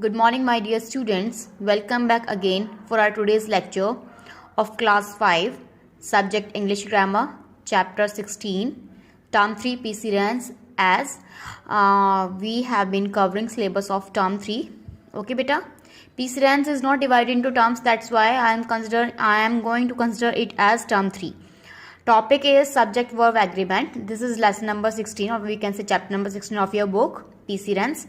Good morning, my dear students. Welcome back again for our today's lecture of Class 5, Subject English Grammar, Chapter 16, Term 3 PC Rans, as we have been covering syllabus of Term 3. Okay, beta. PC Rans is not divided into terms. That's why I am going to consider it as Term 3. Topic is subject verb agreement. This is lesson number 16, or we can say chapter number 16 of your book PC Rans.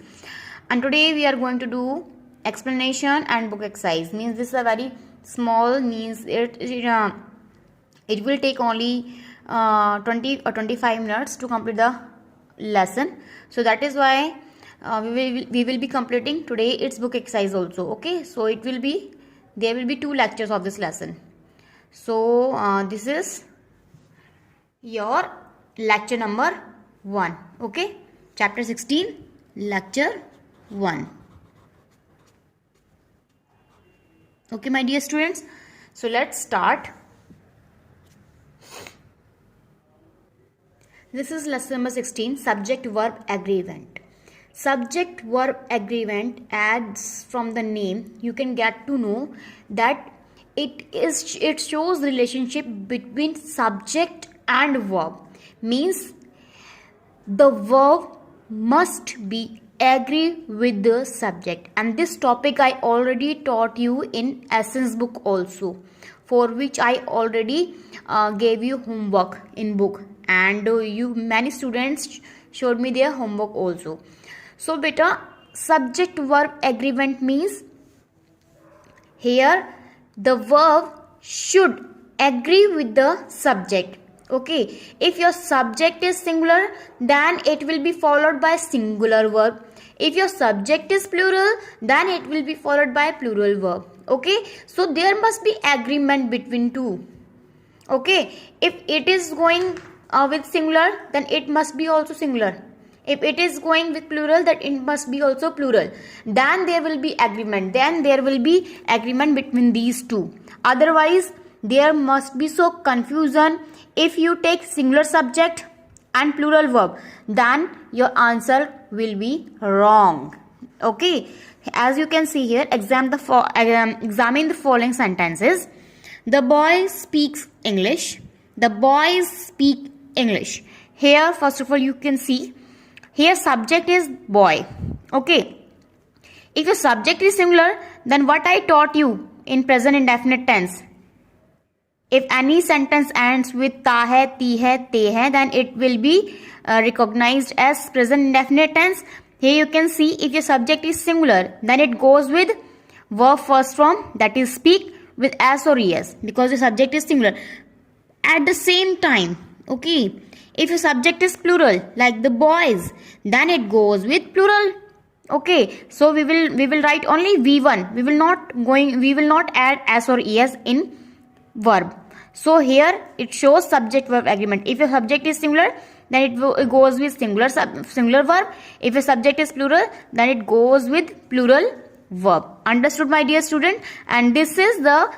And today we are going to do explanation and book exercise. Means this is a very small, means it will take only 20 or 25 minutes to complete the lesson. So that is why we will be completing today its book exercise also. Okay, so there will be 2 lectures of this lesson. So this is your lecture number 1. Okay, chapter 16, lecture 1. Okay, my dear students, so let's start. This is lesson number 16, subject verb agreement. Subject verb agreement, adds from the name you can get to know that it shows relationship between subject and verb. Means the verb must be agree with the subject, and this topic I already taught you in Essence book also, for which I already gave you homework in book, and many students showed me their homework also. So beta, subject verb agreement means here the verb should agree with the subject. Okay, if your subject is singular, then it will be followed by singular verb. If your subject is plural, then it will be followed by plural verb. Okay, so there must be agreement between two. Okay, if it is going with singular, then it must be also singular. If it is going with plural, then it must be also plural. Then there will be agreement. Then there will be agreement between these two. Otherwise, there must be so confusion. If you take singular subject and plural verb, then your answer will be wrong. Okay, as you can see here, examine the following sentences. The boy speaks English. The boys speak English. Here, first of all, you can see here subject is boy. Okay, if your subject is singular, then what I taught you in present indefinite tense, if any sentence ends with ta hai, ti hai, te hai, then it will be recognized as present indefinite tense. Here you can see if your subject is singular, then it goes with verb first form, that is speak, with s or es, because the subject is singular. At the same time, okay, if your subject is plural, like the boys, then it goes with plural. Okay, so we will write only v1. We will not add s or es in verb. So here it shows subject verb agreement. If your subject is singular, then it goes with singular verb. If your subject is plural, then it goes with plural verb. Understood, my dear student? And this is the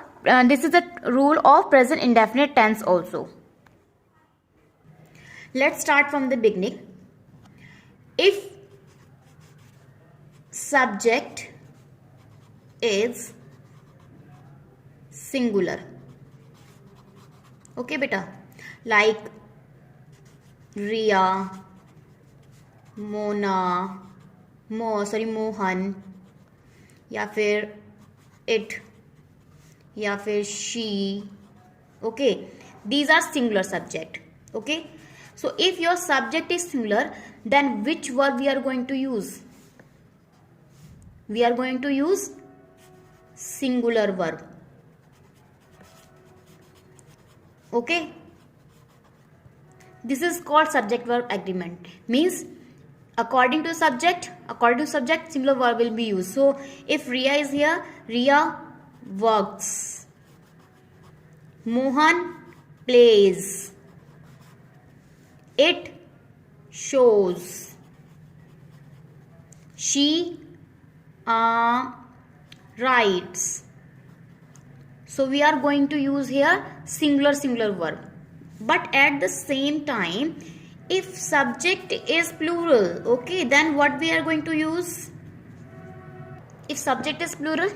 rule of present indefinite tense also. Let's start from the beginning. If subject is singular, okay beta, like Riya, Mohan, या फिर it, या फिर she. Okay, these are singular subject. Okay, so if your subject is singular, then which verb we are going to use? We are going to use singular verb. Okay, this is called subject verb agreement. Means according to subject, singular verb will be used. So if Riya is here, Riya works. Mohan plays. It shows. She writes. So we are going to use here singular verb. But at the same time, if subject is plural, okay, then what we are going to use? if subject is plural,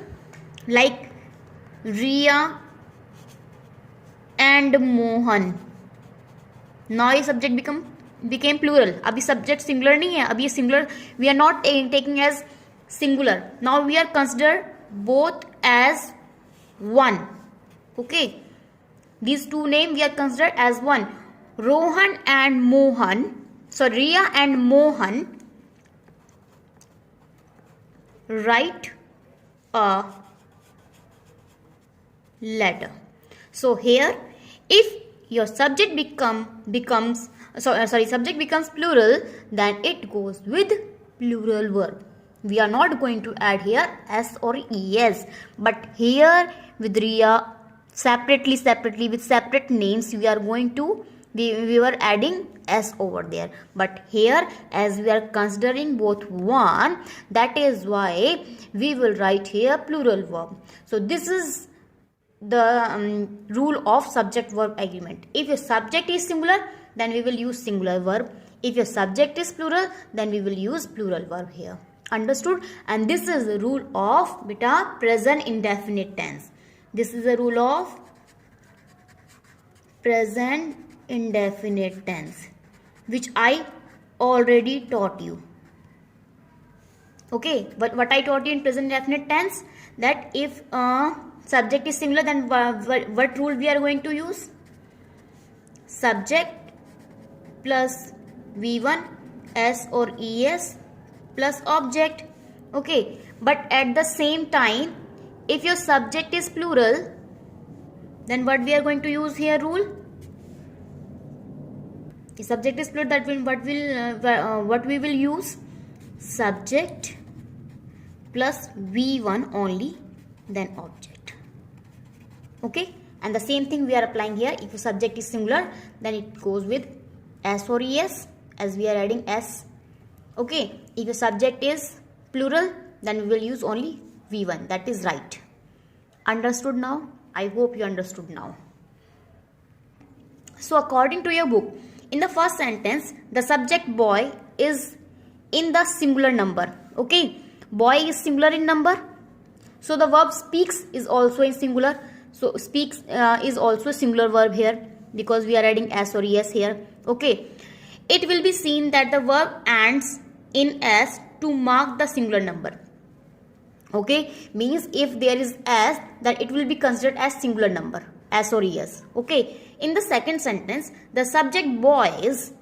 like Riya and Mohan, now ये subject became plural. अभी subject singular नहीं है, अभी ये singular we are not taking as singular. Now we are considered both as one. Okay, these two names we are considered as one. Rohan and Mohan, so Riya and Mohan write a letter. So here, if your subject becomes subject becomes plural, then it goes with plural verb. We are not going to add here s or es, but here with Riya separately with separate names we are going to we were adding s over there, but here as we are considering both one, that is why we will write here plural verb. So this is the rule of subject verb agreement. If your subject is singular, then we will use singular verb. If your subject is plural, then we will use plural verb here. Understood? And this is the rule of beta present indefinite tense. This is the rule of present indefinite tense, which I already taught you. Okay, but what I taught you in present indefinite tense, that if subject is singular, then what rule we are going to use? Subject plus V1 S or ES plus object. Okay, but at the same time, if your subject is plural, then what we are going to use here rule? If subject is plural, that will what we will use? Subject plus V1 only, then object. Okay, and the same thing we are applying here. If the subject is singular, then it goes with s or es, as we are adding s. Okay, if the subject is plural, then we will use only V1. That is right. Understood now? I hope you understood now. So according to your book, in the first sentence, the subject boy is in the singular number. Okay, boy is singular in number, so the verb speaks is also in singular. So speaks is also a singular verb here, because we are adding s or es here. Okay, it will be seen that the verb ends in s to mark the singular number. Okay, means if there is s, then it will be considered as singular number, s or es. Okay, in the second sentence, the subject boys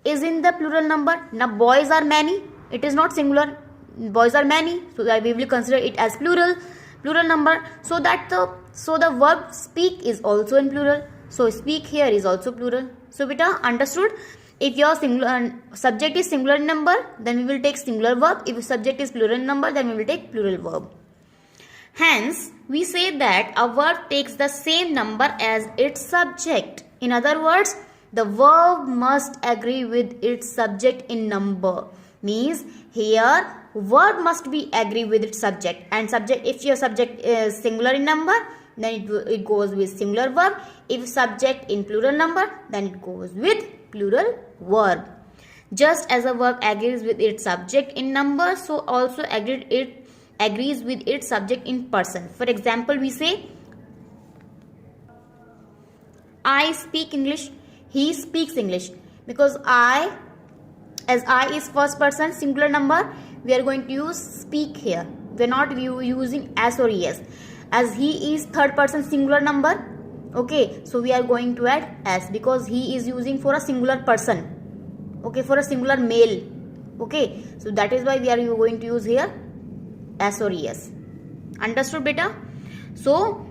is in the plural number. Now boys are many, it is not singular, boys are many, so that we will consider it as plural number. So that the verb speak is also in plural, so speak here is also plural. So beta, understood? If your subject is singular in number, then we will take singular verb. If subject is plural in number, then we will take plural verb. Hence, we say that a verb takes the same number as its subject. In other words, the verb must agree with its subject in number. Means here verb must be agree with its subject, and subject, if your subject is singular in number, then it goes with singular verb. If subject in plural number, then it goes with plural verb. Just as a verb agrees with its subject in number, so also it agrees with its subject in person. For example, we say I speak English, he speaks English. Because as I is first person singular number, we are going to use speak here. We are not using s or es. As he is third person singular number, okay, so we are going to add s, because he is using for a singular person, okay, for a singular male. Okay, so that is why we are going to use here s or es. Understood beta? So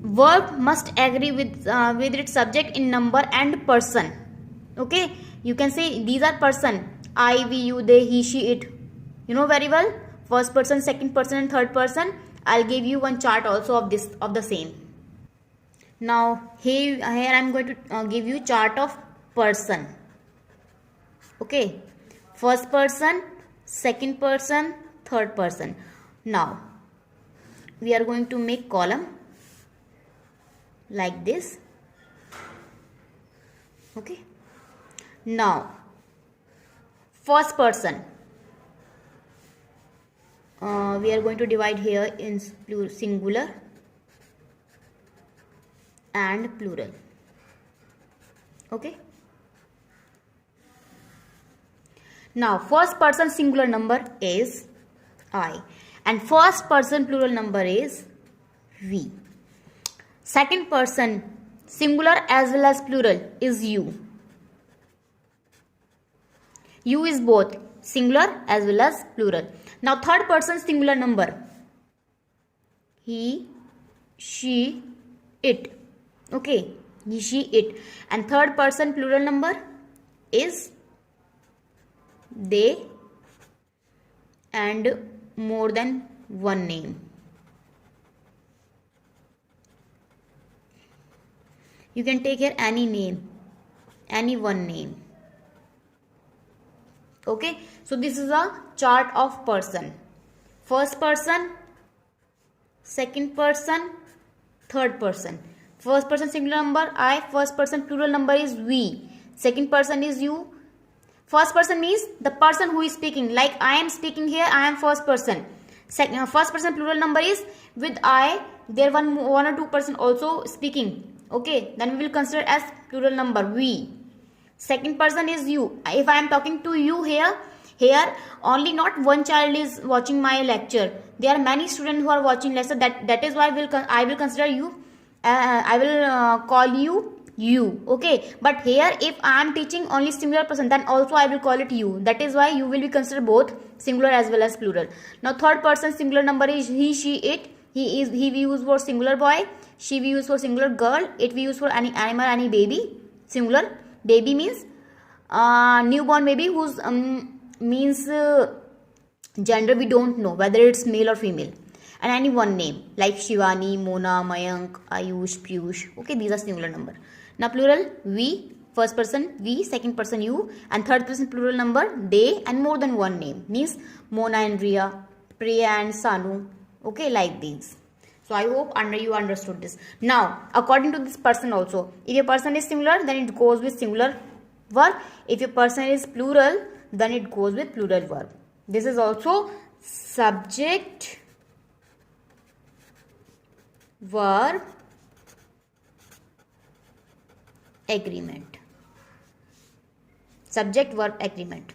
verb must agree with its subject in number and person. Okay, you can say these are person: I, we, you, they, he, she, it. You know very well, first person, second person, and third person. I'll give you one chart also of the same. Now here I am going to give you chart of person. Okay, first person, second person, third person. Now we are going to make column like this. Okay, now first person, we are going to divide here in singular and plural. Okay, now first person singular number is I and first person plural number is we. Second person singular as well as plural is you. You is both singular as well as plural. Now third person singular number, he, she, it. Okay, he, she, it. And third person plural number is they and more than one name. You can take here any name, any one name. Okay, so this is a chart of person. First person, second person, third person. First person singular number I, first person plural number is we, second person is you. First person means the person who is speaking, like I am speaking here, I am first person. First person plural number is with I, there one or two person also speaking. Okay, then we will consider as plural number we. Second person is you. If I am talking to you here only not one child is watching my lecture. There are many students who are watching lecture. That is why I will consider you. I will call you. Okay, but here if I am teaching only singular person, then also I will call it you. That is why you will be considered both singular as well as plural. Now third person singular number is he, she, it. He we use for singular boy. She we use for singular girl. It we use for any animal, any baby. Singular. Baby means newborn baby whose means gender we don't know whether it's male or female, and any one name like Shivani, Mona, Mayank, Ayush, Piyush. Okay, these are singular number. Now plural we, first person we, second person you, and third person plural number they and more than one name means Mona and Riya, Priya and Sanu. Okay, like these. So I hope you understood this. Now according to this person also, if a person is singular then it goes with singular verb. If a person is plural then it goes with plural verb. This is also subject verb agreement. Subject verb agreement,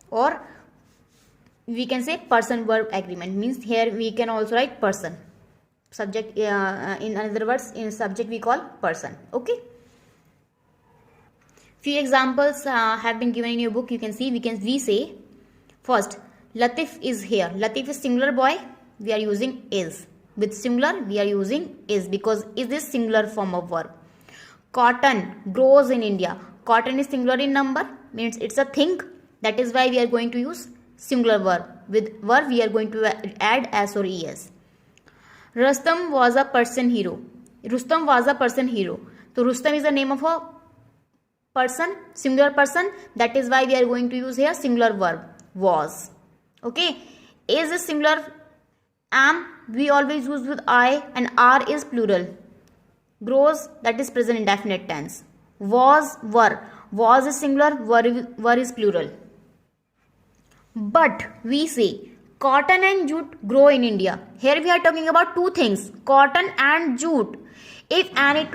or we can say person verb agreement, means here we can also write person. Subject in other words, in subject we call person. Okay, few examples have been given in your book. You can see we say first Latif is here. Latif is singular boy, we are using is. With singular we are using is because is this singular form of verb. Cotton grows in India. Cotton is singular in number, means it's a thing. That is why we are going to use singular verb. With verb we are going to add s or es. Rustam was a person hero. Rustam was a person hero. So Rustam is the name of a person, singular person. That is why we are going to use here singular verb was. Okay, is is singular. Am we always use with I, and are is plural. Grows, that is present indefinite tense. Was were. Was is singular, were is plural. But we say cotton and jute grow in India. Here we are talking about two things, cotton and jute. If any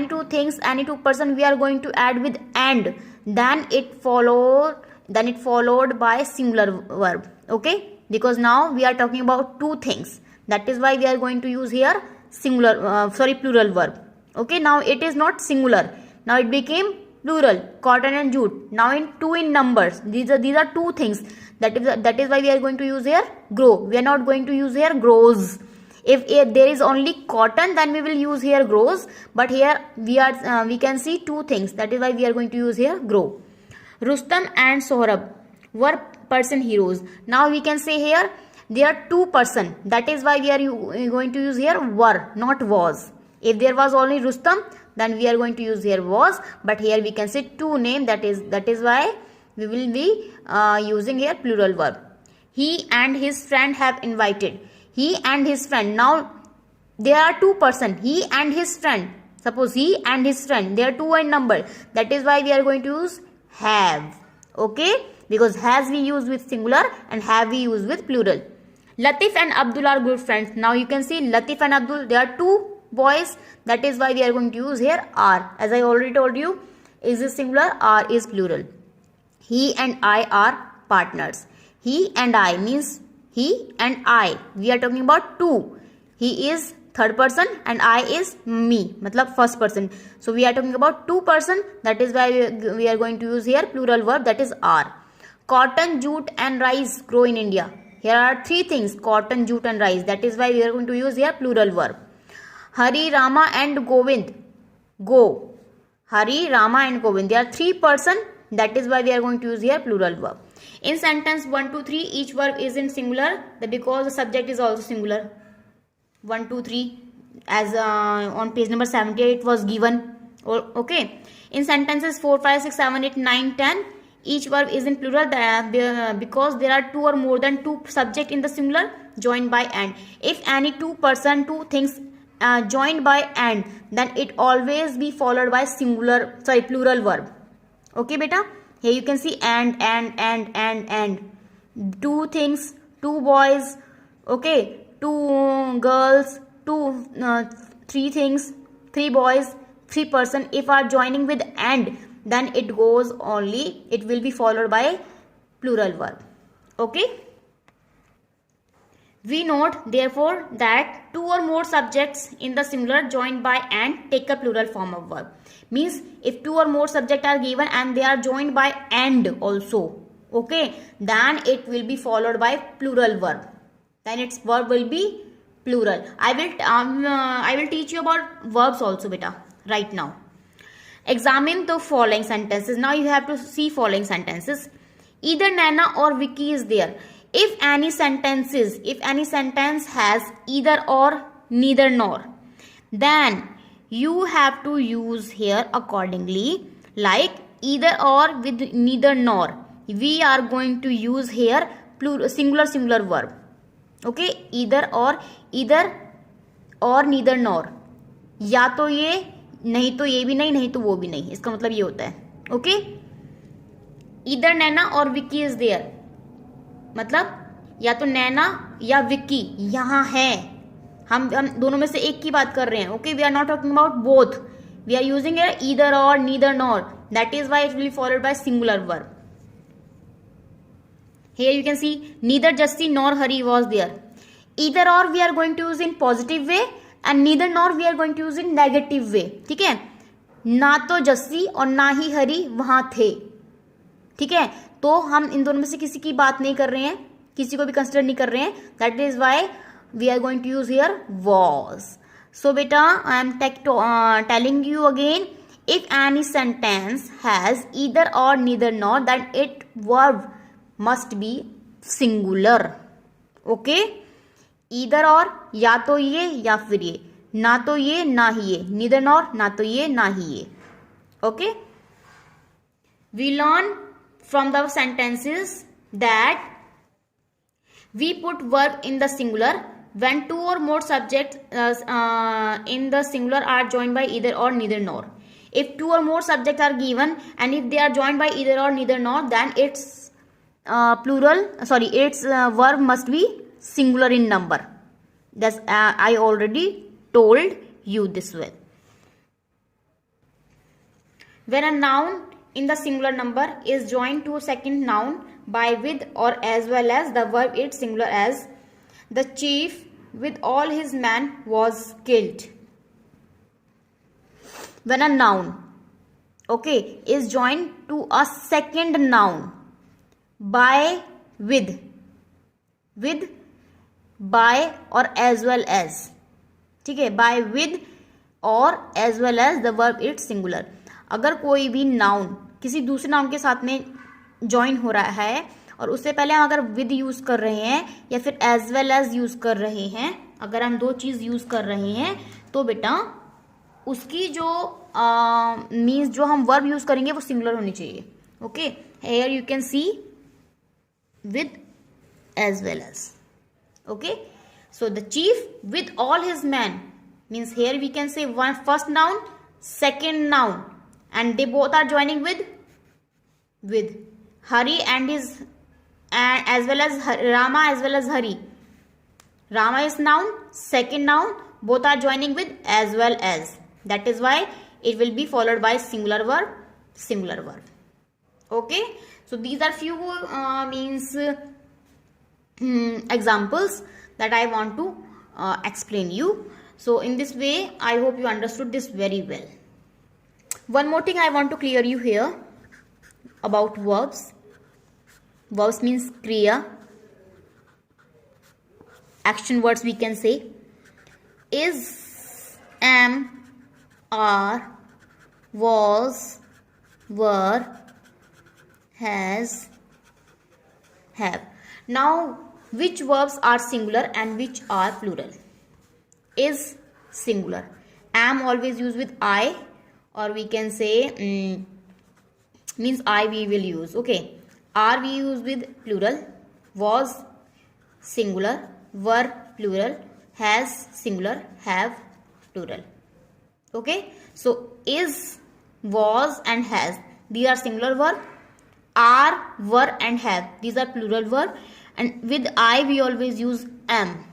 two things, any two person we are going to add with and, then it followed by singular verb. Okay, because now we are talking about two things. That is why we are going to use here plural verb. Okay, now it is not singular. Now it became plural, cotton and jute. Now in two in numbers. These are two things. That is why we are going to use here grow. We are not going to use here grows. If there is only cotton, then we will use here grows. But here we can see two things. That is why we are going to use here grow. Rustam and Sohrab were person heroes. Now we can say here they are two person. That is why we are going to use here were, not was. If there was only Rustam, then we are going to use here was. But here we can say two name. That is why we will be using here plural verb. He and his friend have invited. He and his friend. Now there are two person. He and his friend. Suppose he and his friend. They are two in number. That is why we are going to use have. Okay, because has we use with singular and have we use with plural. Latif and Abdul are good friends. Now you can see Latif and Abdul, they are two boys. That is why we are going to use here are. As I already told you, is is singular, are is plural. He and I are partners. He and I means he and I. We are talking about two. He is third person and I is me. Matlab first person. So we are talking about two person. That is why we are going to use here plural verb, that is are. Cotton, jute and rice grow in India. Here are three things: cotton, jute and rice. That is why we are going to use here plural verb. Hari, Rama and Govind go. Hari, Rama and Govind. They are three person. That is why we are going to use here plural verb. In sentence 1, 2, 3, each verb is in singular because the subject is also singular. 1, 2, 3 as on page number 78 it was given. Okay. In sentences 4, 5, 6, 7, 8, 9, 10, each verb is in plural because there are two or more than two subject in the singular joined by and. If any two person, two things joined by and, then it always be followed by plural verb. Okay beta, here you can see and two things, two boys, okay, two girls, three things, three boys, three person. If are joining with and, then it will be followed by plural verb. Okay. We note therefore that two or more subjects in the singular joined by and take a plural form of verb. Means if two or more subjects are given and they are joined by and also, okay, then it will be followed by plural verb. Then its verb will be plural. I will teach you about verbs also beta right now. Examine the following sentences. Now you have to see following sentences. Either Nana or Vicky is there. If any sentence has either or, neither nor, then you have to use here accordingly. Like either or with neither nor, we are going to use here singular verb. Okay, either or neither nor. या तो ये, नहीं तो ये भी नहीं तो वो भी नहीं. इसका मतलब ये होता है. ओके, either नैना और विक्की इज देयर. मतलब या तो नैना या विक्की यहाँ है. हम दोनों में से एक की बात कर रहे हैं. Okay, we are not talking about both. We are using either or neither nor. That is why it will be followed by singular verb. Here you can see neither Jassi nor Hari was there. Either or we are going to use in positive way and neither nor we are going to use in negative way. ठीक है, ना तो जस्सी और ना ही हरी वहां थे. ठीक है, तो हम इन दोनों में से किसी की बात नहीं कर रहे हैं, किसी को भी कंसिडर नहीं कर रहे हैं. That is why we are going to use here was. So beta, I am telling you again, if any sentence has either or neither nor, then it verb must be singular. Okay, either or या तो ये या फिर ये, ना तो ये ना ही ये, neither nor ना तो ये ना ही ये. Okay, we learn from the sentences that we put verb in the singular when two or more subjects in the singular are joined by either or neither nor. If two or more subjects are given and if they are joined by either or neither nor, then its verb must be singular in number. That's I already told you this way. When a noun in the singular number is joined to a second noun by with or as well as, the verb is singular as the chief with all his men was killed. When a noun, okay, is joined to a second noun by with, by or as well as. ठीक है, by with और as well as, the verb is singular. अगर कोई भी noun किसी दूसरे noun के साथ में ज्वाइन हो रहा है और उससे पहले हम अगर विद यूज कर रहे हैं या फिर एज वेल एज यूज कर रहे हैं, अगर हम दो चीज यूज कर रहे हैं तो बेटा उसकी जो मीन्स जो हम वर्ब यूज करेंगे वो सिंगुलर होनी चाहिए. Okay, here you can see with as well as. Okay, so the chief with all his men means here we can say one first noun, second noun, and they both are joining with Hari and his as well as Rama as well as Hari. Rama is noun, second noun, both are joining with as well as. That is why it will be followed by singular verb, singular verb. Okay, so these are few examples that I want to explain you. So in this way, I hope you understood this very well. One more thing I want to clear you here about verbs. Verbs means kriya, action words we can say. Is, am, are, was, were, has, have. Now, which verbs are singular and which are plural? Is singular. Am always used with I, or we can say means I we will use. Okay. Are we use with plural. Was singular. Were plural. Has singular. Have plural. Okay. So is, was and has, these are singular verb. Are, were and have, these are plural verb. And with I we always use am.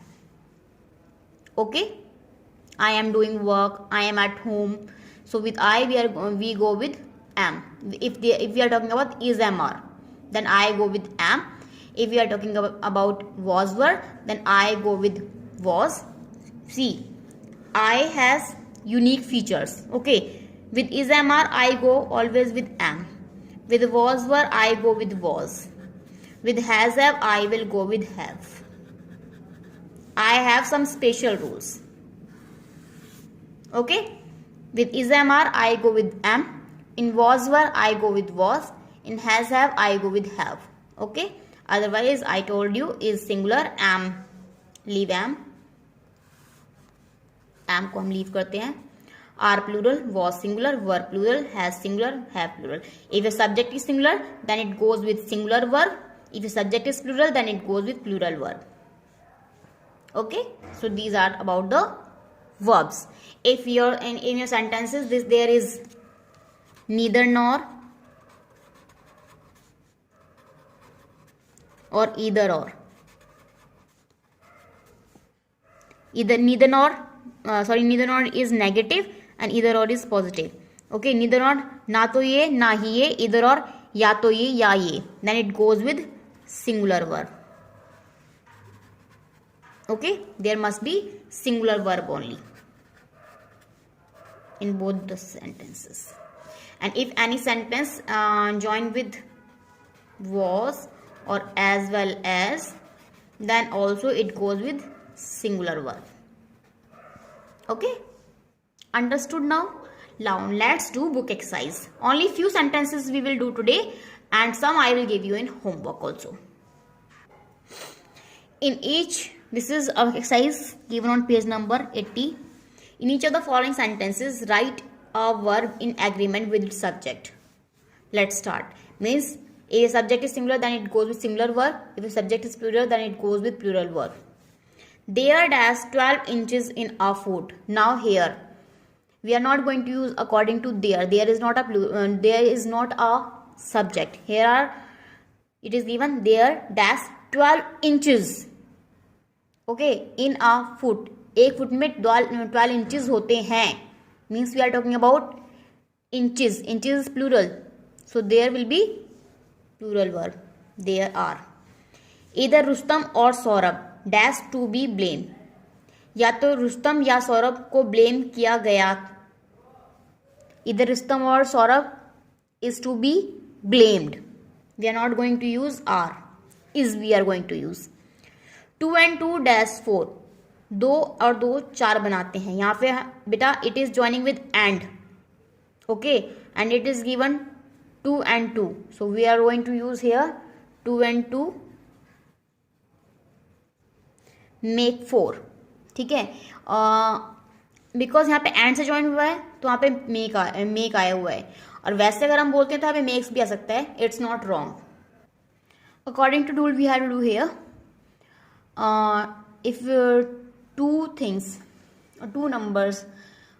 Okay. I am doing work. I am at home. So with I we go with am. If we are talking about is, am, are, then I go with am. If we are talking about was, were, then I go with was. See, I has unique features. Okay. With is, am, are, I go always with am. With was, were, I go with was. With has, have, I will go with have. I have some special rules. Okay. With is, am, are, I go with am. In was, were, I go with was. In has, have, I go with have. Okay. Otherwise, I told you is singular, am, leave am. Am को हम leave करते हैं. Are plural, was singular, were plural, has singular, have plural. If a subject is singular, then it goes with singular verb. If a subject is plural, then it goes with plural verb. Okay. So these are about the verbs. If you're in your sentences, there is neither nor or either or. Neither nor is negative and either or is positive. Okay, neither nor, na to ye, na hi ye, either or, ya to ye, ya ye. Then it goes with singular verb. Okay, there must be singular verb only in both the sentences. And if any sentence joined with was or as well as, then also it goes with singular verb. Okay, understood now? Now let's do book exercise. Only few sentences we will do today, and some I will give you in homework also. In each, this is our exercise given on page number 80. In each of the following sentences, write a verb in agreement with its subject. Let's start. Means if a subject is singular, then it goes with singular verb. If a subject is plural, then it goes with plural verb. There dash 12 inches in a foot. Now here we are not going to use according to there. There is not a subject. Here it is given there dash 12 inches. Okay, in a foot. एक foot में 12 inches होते हैं. Means we are talking about inches. Inches is plural. So there will be plural verb. There are. Either Rustam or Saurabh dash to be blamed. या तो रुस्तम या सौरभ को blame किया गया. Either Rustam or Saurabh is to be blamed. We are not going to use are. Is we are going to use. 2 and 2 dash 4. 2 और 2 4 बनाते हैं. यहाँ पे बेटा it is joining with and. Okay, and it is given 2 and 2. So we are going to use here 2 and 2 make 4. ठीक है. Because यहाँ पे एंड से ज्वाइन हुआ है तो यहाँ पे मेक आया हुआ है. और वैसे अगर हम बोलते हैं तो यहाँ पे मेक्स भी आ सकता है. It's not wrong. According to rule we have to do here. If two numbers,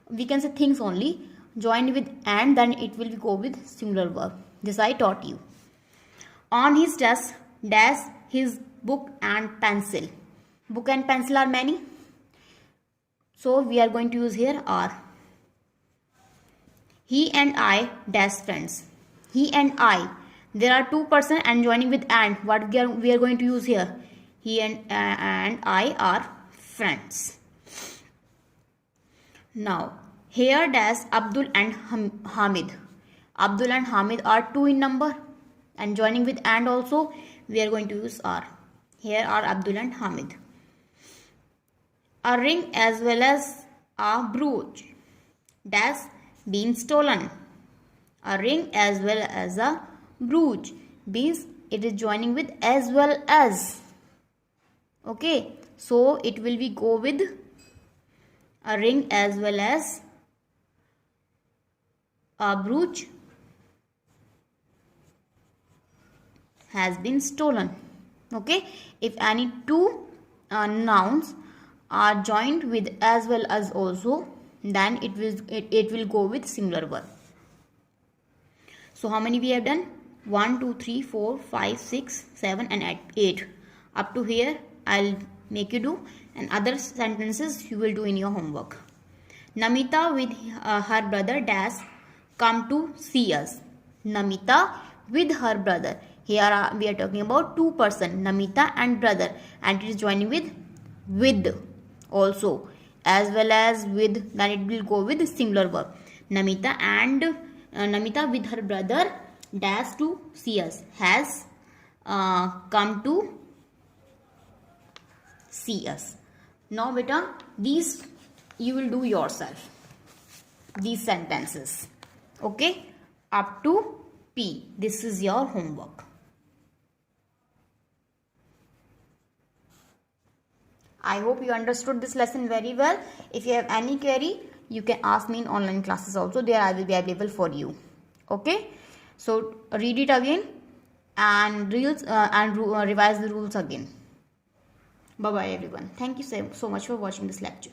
we can say things only, joined with and, then it will go with singular verb. This I taught you. On his desk dash his book and pencil. Book and pencil are many. So we are going to use here are. He and I dash friends. He and I. There are two persons and joining with and. What we are going to use here? He and I are friends. Now here dash Abdul and Hamid. Abdul and Hamid are two in number and joining with and also we are going to use are. Here are Abdul and Hamid. A ring as well as a brooch dash been stolen. A ring as well as a brooch means it is joining with as well as. Okay, so it will be go with a ring as well as a brooch has been stolen. Okay, if any two nouns are joined with as well as also, then it will go with singular verb. So how many we have done? 1 2 3 4 5 6 7 and 8. Up to here I'll make you do, and other sentences you will do in your homework. Namita with her brother dash come to see us. Namita with her brother. Here we are talking about two person, Namita and brother, and it is joining with also as well as with, then it will go with singular verb. Namita with her brother dash to see us, has come to see us. Now beta, these you will do yourself, these sentences. Okay, up to P. This is your homework. I hope you understood this lesson very well. If you have any query, you can ask me in online classes also. There I will be available for you. Okay, so read it again and revise the rules again. Bye bye everyone. Thank you so much for watching this lecture.